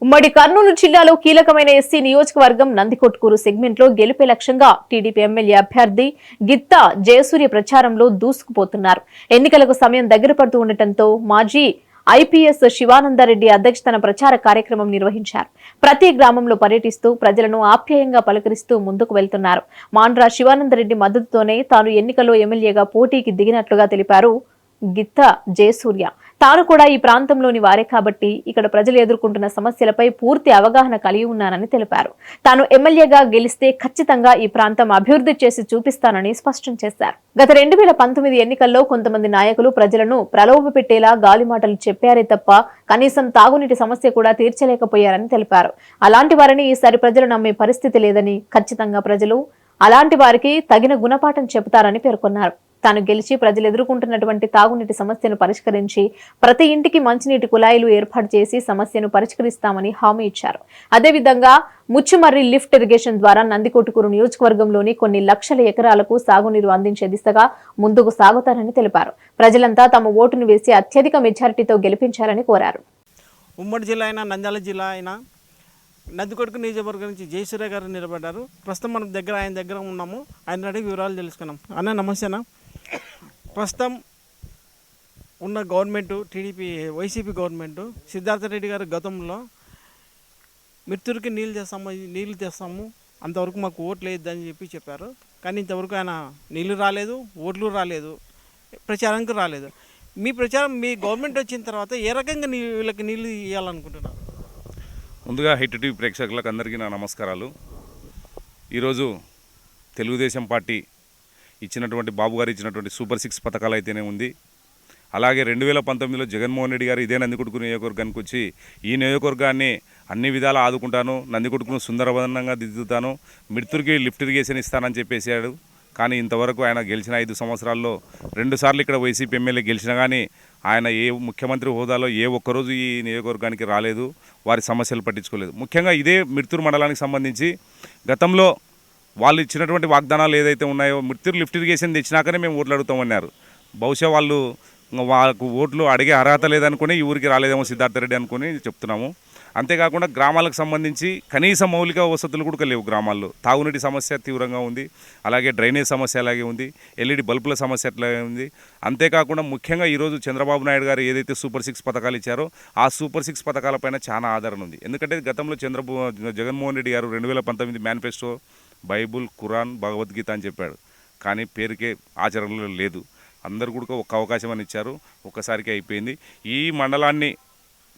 ఉమ్మడి కర్నూలు జిల్లాలో కీలకమైన ఎస్సీ నియోజకవర్గం నందికొట్కూరు సెగ్మెంట్ లో గెలిపే లక్ష్యంగా టీడీపీ ఎమ్మెల్యే అభ్యర్థి గిత్తా జయసూర్య ప్రచారంలో దూసుకుపోతున్నారు. ఎన్నికలకు సమయం దగ్గర పడుతూ ఉండటంతో మాజీ ఐపీఎస్ శివానందరెడ్డి అధ్యక్షతన ప్రచార కార్యక్రమం నిర్వహించారు. ప్రతి గ్రామంలో పర్యటిస్తూ ప్రజలను ఆప్యాయంగా పలకరిస్తూ ముందుకు వెళ్తున్నారు. మాండ్రా శివానందరెడ్డి మద్దతుతోనే తాను ఎన్నికల్లో ఎమ్మెల్యేగా పోటీకి దిగినట్లుగా తెలిపారు గిత్తా జయసూర్య. తాను కూడా ఈ ప్రాంతంలోని వారే కాబట్టి ఇక్కడ ప్రజలు ఎదుర్కొంటున్న సమస్యలపై పూర్తి అవగాహన కలిగి ఉన్నానని తెలిపారు. తాను ఎమ్మెల్యేగా గెలిస్తే ఖచ్చితంగా ఈ ప్రాంతం అభివృద్ధి చేసి చూపిస్తానని స్పష్టం చేశారు. గత 2019 ఎన్నికల్లో కొంతమంది నాయకులు ప్రజలను ప్రలోభపెట్టేలా గాలిమాటలు చెప్పారే తప్ప కనీసం తాగునీటి సమస్య కూడా తీర్చలేకపోయారని తెలిపారు. అలాంటి వారిని ఈసారి ప్రజలు నమ్మే పరిస్థితి లేదని, ఖచ్చితంగా ప్రజలు అలాంటి వారికి తగిన గుణపాఠం చెబుతారని పేర్కొన్నారు. తాను గెలిచి ప్రజలు ఎదుర్కొంటున్నటువంటి తాగునీటి సమస్యను పరిష్కరించి ప్రతి ఇంటికి మంచినీటి కుళాయిలు ఏర్పాటు చేసి సమస్యను పరిష్కరిస్తామని హామీ ఇచ్చారు. అదేవిధంగా ముచ్చుమర్రి లిఫ్ట్ ఇరిగేషన్ ద్వారా నందికొట్కూరు నియోజకవర్గంలోని కొన్ని లక్షల ఎకరాలకు సాగునీరు అందించే దిశగా ముందుకు సాగుతారని తెలిపారు. ప్రజలంతా తమ ఓటును వేసి అత్యధిక మెజారిటీతో గెలిపించాలని కోరారు. ఉమ్మడి జిల్లా అయినా నంద్యాల జిల్లా అయినా నందికొట్కూరు నియోజకవర్గం నుంచి జయసూర్య గారు నిలబడ్డారు. ప్రస్తుతం మనం ఆయన దగ్గర ఉన్నాము. ఆయన అడిగి వివరాలు తెలుసుకున్నాం. అన్న నమస్తే అన్న. ప్రస్తుతం ఉన్న government TDP YCP government Siddhartha Reddy గారు గతంలో మిర్తురికి నీళ్ళు తెస్తాము అంతవరకు మాకు ఓట్లు వేయద్దని చెప్పారు. కానీ ఇంతవరకు ఆయన నీళ్ళు రాలేదు, ఓట్లు రాలేదు, ప్రచారానికి రాలేదు. మీ గవర్నమెంట్ వచ్చిన తర్వాత ఏ రకంగా వీళ్ళకి నీళ్ళు ఇవ్వాలనుకుంటున్నారు? ముందుగా హిట్ టీవీ ప్రేక్షకులకు అందరికీ నా నమస్కారాలు. ఈరోజు తెలుగుదేశం పార్టీ ఇచ్చినటువంటి బాబు గారు ఇచ్చినటువంటి సూపర్ 6 పథకాలు అయితేనే ఉంది. అలాగే 2019లో జగన్మోహన్ రెడ్డి గారు ఇదే నందికొట్కూరు నియోజకవర్గానికి వచ్చి ఈ నియోజకవర్గాన్ని అన్ని విధాలా ఆదుకుంటాను, నందికొట్కూరును సుందరవనంగా దిద్దుతాను, మిర్తురికి లిఫ్ట్ ఇరిగేషన్ ఇస్తానని చెప్పేసాడు. కానీ ఇంతవరకు ఆయన గెలిచిన 5 సంవత్సరాల్లో 2 సార్లు ఇక్కడ వైసీపీ ఎమ్మెల్యే గెలిచినా కానీ ఆయన ఏ ముఖ్యమంత్రి హోదాలో ఏ ఒక్కరోజు ఈ నియోజకవర్గానికి రాలేదు, వారి సమస్యలు పట్టించుకోలేదు. ముఖ్యంగా ఇదే మిర్తూరు మండలానికి సంబంధించి గతంలో వాళ్ళు ఇచ్చినటువంటి వాగ్దానాలు ఏదైతే ఉన్నాయో మిర్తూరు లిఫ్ట్ ఇరిగేషన్ తెచ్చినాకనే మేము ఓట్లు అడుగుతామన్నారు. బహుశా వాళ్ళకు ఓట్లు అడిగే అర్హత లేదనుకుని ఈ ఊరికి రాలేదేమో సిద్ధార్థ రెడ్డి అనుకుని చెప్తున్నాము. అంతేకాకుండా గ్రామాలకు సంబంధించి కనీస మౌలిక వసతులు కూడా లేవు. గ్రామాల్లో తాగునీటి సమస్య తీవ్రంగా ఉంది, అలాగే డ్రైనేజ్ సమస్య అలాగే ఉంది, ఎల్ఈడి బల్బుల సమస్య అట్లాగే ఉంది. అంతేకాకుండా ముఖ్యంగా ఈరోజు చంద్రబాబు నాయుడు గారు ఏదైతే సూపర్ 6 పథకాలు ఇచ్చారో ఆ సూపర్ 6 పథకాలపైన చాలా ఆదరణ ఉంది. ఎందుకంటే గతంలో జగన్మోహన్ రెడ్డి గారు 2019 మేనిఫెస్టో బైబుల్, ఖురాన్, భగవద్గీత అని చెప్పాడు. కానీ పేరుకే ఆచరణలో లేదు. అందరు కూడా ఒక అవకాశం అని ఇచ్చారు, ఒక్కసారికి అయిపోయింది. ఈ మండలాన్ని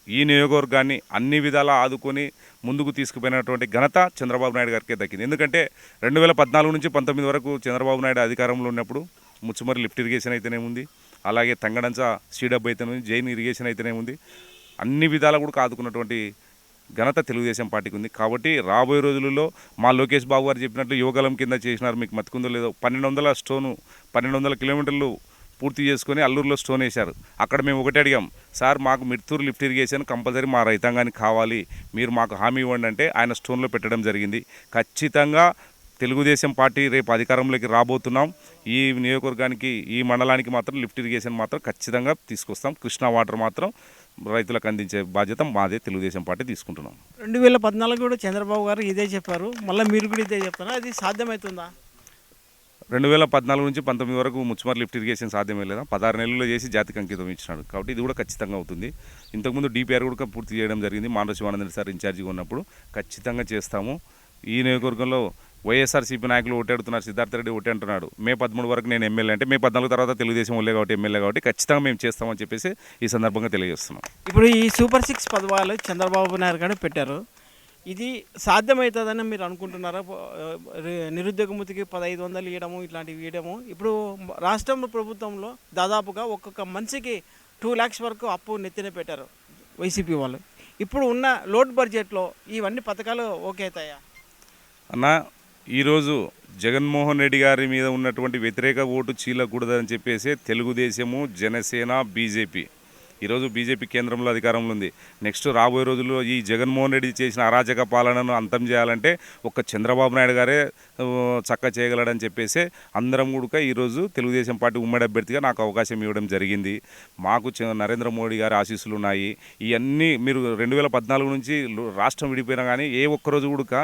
ఈ నియోజకవర్గాన్ని అన్ని విధాలా ఆదుకొని ముందుకు తీసుకుపోయినటువంటి ఘనత చంద్రబాబు నాయుడు గారికే దక్కింది. ఎందుకంటే 2014 నుంచి 19 వరకు చంద్రబాబు నాయుడు అధికారంలో ఉన్నప్పుడు ముచ్చుమర్రి లిఫ్ట్ ఇరిగేషన్ అయితేనే ఉంది, అలాగే తంగడంచ సీడబ్ అయితేనే ఉంది, జైన్ ఇరిగేషన్ అయితేనే ఉంది, అన్ని విధాలా కూడా ఆదుకున్నటువంటి ఘనత తెలుగుదేశం పార్టీకి ఉంది. కాబట్టి రాబోయే రోజులలో మా లోకేష్ బాబు గారు చెప్పినట్లు యువగలం కింద చేసినారు, మీకు మతికుందో లేదో 1200 కిలోమీటర్లు పూర్తి చేసుకొని అల్లూరులో స్టోన్ వేశారు. అక్కడ మేము ఒకటి అడిగాం, సార్ మాకు మిర్తూరు లిఫ్ట్ ఇరిగేషన్ కంపల్సరీ మా రైతాంగానికి కావాలి, మీరు మాకు హామీ ఇవ్వండి అంటే ఆయన స్టోన్లో పెట్టడం జరిగింది. ఖచ్చితంగా తెలుగుదేశం పార్టీ రేపు అధికారంలోకి రాబోతున్నాం. ఈ నియోజకవర్గానికి ఈ మండలానికి మాత్రం లిఫ్ట్ ఇరిగేషన్ మాత్రం ఖచ్చితంగా తీసుకొస్తాం. కృష్ణా వాటర్ మాత్రం రైతులకు అందించే బాధ్యత మాదే, తెలుగుదేశం పార్టీ తీసుకుంటున్నాం. 2014 కూడా చంద్రబాబు గారు ఇదే చెప్పారు, మళ్ళీ మీరు కూడా ఇదే చెప్తారా? అది సాధ్యమవుతుందా? 2014 నుంచి 19 వరకు ముచ్చుమర్రి లిఫ్ట్ ఇరిగేషన్ సాధ్యమే లేదా, 16 నెలల్లో చేసి జాతికి అంకితం ఇచ్చినాడు. కాబట్టి ఇది కూడా ఖచ్చితంగా అవుతుంది. ఇంతకుముందు డిపిఆర్ కూడా పూర్తి చేయడం జరిగింది. మాండ్రా శివానంద సార్ ఇన్ఛార్జిగా ఉన్నప్పుడు ఖచ్చితంగా చేస్తాము. ఈ నియోజకవర్గంలో వైఎస్ఆర్సీపీ నాయకులు ఓటేడుతున్నారు, సిద్ధార్థ రెడ్డి ఓటే అంటున్నాడు. మే 13 వరకు నేను ఎమ్మెల్యే అంటే మే 14 తర్వాత తెలుగుదేశం వాళ్ళే కాబట్టి ఎమ్మెల్యే కాబట్టి ఖచ్చితంగా మేము చేస్తామని చెప్పేసి ఈ సందర్భంగా తెలియజేస్తున్నాం. ఇప్పుడు ఈ సూపర్ 6 పథకాలు చంద్రబాబు నాయుడు గారు పెట్టారు, ఇది సాధ్యమవుతుందని మీరు అనుకుంటున్నారా? నిరుద్యోగ మృతికి 1500 ఇవ్వడము, ఇట్లాంటివి ఇవ్వడము. ఇప్పుడు రాష్ట్రం ప్రభుత్వంలో దాదాపుగా ఒక్కొక్క మనిషికి 2 lakhs వరకు అప్పు నెత్తిన పెట్టారు వైసీపీ వాళ్ళు. ఇప్పుడు ఉన్న లోడ్ బడ్జెట్లో ఇవన్నీ పథకాలు ఓకే అవుతాయా అన్న? ఈరోజు జగన్మోహన్ రెడ్డి గారి మీద ఉన్నటువంటి వ్యతిరేక ఓటు చీలకూడదని చెప్పేసి తెలుగుదేశము, జనసేన, బీజేపీ ఈరోజు బీజేపీ కేంద్రంలో అధికారంలో ఉంది. నెక్స్ట్ రాబోయే రోజుల్లో ఈ జగన్మోహన్ రెడ్డి చేసిన అరాచక పాలనను అంతం చేయాలంటే ఒక్క చంద్రబాబు నాయుడు గారే చక్క చేయగలడని చెప్పేసి అందరం కూడా ఈరోజు తెలుగుదేశం పార్టీ ఉమ్మడి అభ్యర్థిగా నాకు అవకాశం ఇవ్వడం జరిగింది. మాకు నరేంద్ర మోడీ గారి ఆశీస్సులు ఉన్నాయి. ఇవన్నీ మీరు 2014 నుంచి రాష్ట్రం విడిపోయినా కానీ ఏ ఒక్కరోజు కూడా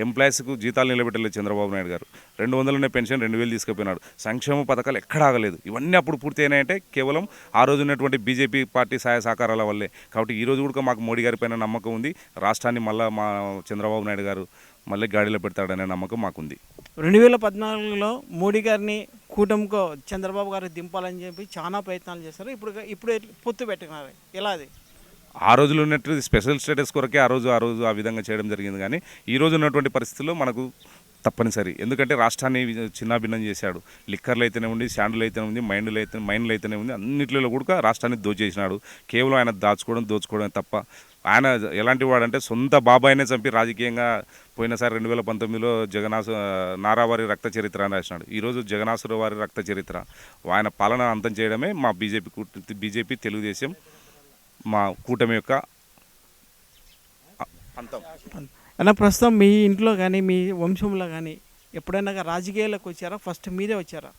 ఎంప్లాయీస్కు జీతాలు నిలబెట్టలేదు చంద్రబాబు నాయుడు గారు. 200 పెన్షన్ 2000 తీసుకుపోయినాడు. సంక్షేమ పథకాలు ఎక్కడ ఆగలేదు. ఇవన్నీ అప్పుడు పూర్తి అయినాయంటే కేవలం ఆ రోజు ఉన్నటువంటి బీజేపీ పార్టీ సహాయ సహకారాల వల్లే. కాబట్టి ఈ రోజు కూడా మాకు మోడీ గారి పైన నమ్మకం ఉంది. రాష్ట్రాన్ని మళ్ళీ మా చంద్రబాబు నాయుడు గారు మళ్ళీ గాడిలో పెడతాడనే నమ్మకం మాకుంది. 2014లో మోడీ గారిని కూటమికో చంద్రబాబు గారు దింపాలని చెప్పి చాలా ప్రయత్నాలు చేశారు. ఇప్పుడు పొత్తు పెట్టుకున్నారు. ఎలా అది? ఆ రోజులో ఉన్నట్టు స్పెషల్ స్టేటస్ కొరకే ఆ రోజు ఆ విధంగా చేయడం జరిగింది. కానీ ఈ రోజు ఉన్నటువంటి పరిస్థితుల్లో మనకు తప్పనిసరి. ఎందుకంటే రాష్ట్రాన్ని చిన్నాభిన్నం చేశాడు. లిక్కర్లు అయితేనే ఉంది, శాండ్లు అయితేనే ఉంది, మైండ్లు అయితేనే ఉంది, అన్నింటిలో కూడా రాష్ట్రాన్ని దోచేసినాడు. కేవలం ఆయన దోచుకోవడం తప్ప ఆయన ఎలాంటి వాడంటే సొంత బాబాయినే చంపి రాజకీయంగా పోయినసారి 2019లో నారావారి రక్త చరిత్ర అని రాసినాడు. ఈరోజు జగనాసుర వారి రక్త చరిత్ర. ఆయన పాలన అంతం చేయడమే మా బీజేపీ తెలుగుదేశం మా కూటమి యొక్క అంతం. అన్న, ప్రస్తుతం మీ ఇంట్లో కానీ మీ వంశంలో కానీ ఎప్పుడైనా రాజకీయాలకు వచ్చారా? ఫస్ట్ మీరే వచ్చారా?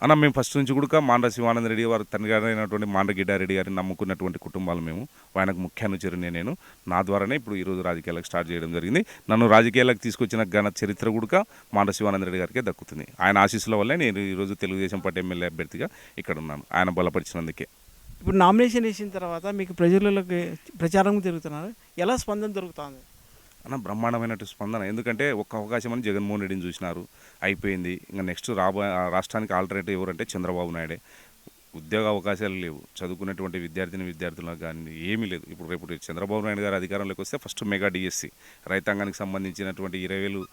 అన్న, మేము ఫస్ట్ నుంచి కూడా మాండ్ర శివానంద రెడ్డి వారి తండ్రి గారు అయినటువంటి మాండ్ర గిడ్డారెడ్డి గారిని నమ్ముకున్నటువంటి కుటుంబాలు మేము. ఆయనకు ముఖ్య అనుచరుని నేను. నా ద్వారానే ఇప్పుడు ఈరోజు రాజకీయాలకు స్టార్ట్ చేయడం జరిగింది. నన్ను రాజకీయాలకు తీసుకొచ్చిన ఘన చరిత్ర కూడా మాండ్ర శివానంద రెడ్డి గారికే దక్కుతుంది. ఆయన ఆశీస్సుల వల్లే నేను ఈరోజు తెలుగుదేశం పార్టీ ఎమ్మెల్యే అభ్యర్థిగా ఇక్కడ ఉన్నాను, ఆయన బలపరిచినందుకే. ఇప్పుడు నామినేషన్ వేసిన తర్వాత మీకు ప్రజలలోకి ప్రచారం తిరుగుతున్నారు. ఎలా స్పందన దొరుకుతుంది? అన్న, బ్రహ్మాండమైనట్టు స్పందన. ఎందుకంటే ఒక్క అవకాశం అని జగన్మోహన్ రెడ్డిని చూసినారు, అయిపోయింది. ఇంకా నెక్స్ట్ రాష్ట్రానికి ఆల్టర్నేటివ్ ఎవరంటే చంద్రబాబు నాయుడే. ఉద్యోగ అవకాశాలు లేవు, చదువుకునేటువంటి విద్యార్థులకు కానీ ఏమీ లేదు. ఇప్పుడు రేపు చంద్రబాబు నాయుడు గారు అధికారంలోకి వస్తే ఫస్ట్ మెగా డిఎస్సి రైతాంగానికి సంబంధించినటువంటి 20,000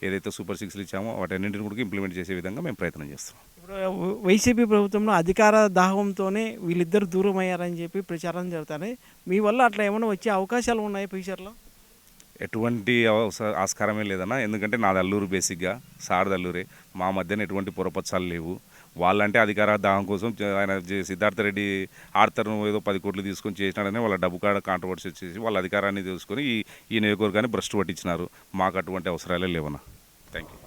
ఏదైతే సూపర్ 6లు ఇచ్చామో వాటన్నింటిని కూడా ఇంప్లిమెంట్ చేసే విధంగా మేము ప్రయత్నం చేస్తాం. ఇప్పుడు వైసీపీ ప్రభుత్వంలో అధికార దాహంతోనే వీళ్ళిద్దరు దూరం అయ్యారని చెప్పి ప్రచారం జరుగుతాయి. మీ వల్ల అట్లా ఏమైనా వచ్చే అవకాశాలు ఉన్నాయి ఫ్యూచర్లో? ఎటువంటి ఆస్కారమే లేదన్నా. ఎందుకంటే నాది అల్లూరు, బేసిక్గా సార్ది అల్లూరే. మా మధ్యన ఎటువంటి పొరపచ్చాలు లేవు. వాళ్ళంటే అధికార దాహం కోసం ఆయన సిద్ధార్థ రెడ్డి ఆర్తర్ను ఏదో 10 కోట్లు తీసుకొని చేసినాడని వాళ్ళ డబ్బు కాడ కాంట్రవర్సీ వచ్చేసి వాళ్ళ అధికారాన్ని తీసుకొని ఈ నియోజకవర్గాన్ని భ్రష్టు పట్టించినారు. మాకు అటువంటి అవసరాలే లేవన్నా. Thank you.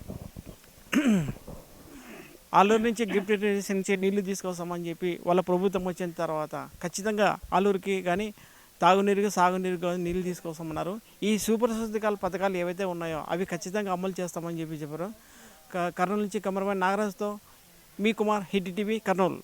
ఆలూరు నుంచి గిఫ్ట్ ఇరిగేషన్ నుంచి నీళ్లు తీసుకొస్తామని చెప్పి వాళ్ళ ప్రభుత్వం వచ్చిన తర్వాత ఖచ్చితంగా ఆలూరుకి కానీ తాగునీరుగా సాగునీరుగా నీళ్ళు తీసుకొస్తామన్నారు. ఈ సూపర్ పథకాలు ఏవైతే ఉన్నాయో అవి ఖచ్చితంగా అమలు చేస్తామని చెప్పి చెప్పారు. కర్నూలు నుంచి కెమెరామెన్ నాగరాజ్తో మీ కుమార్, హిట్ టీవీ, కర్నూలు.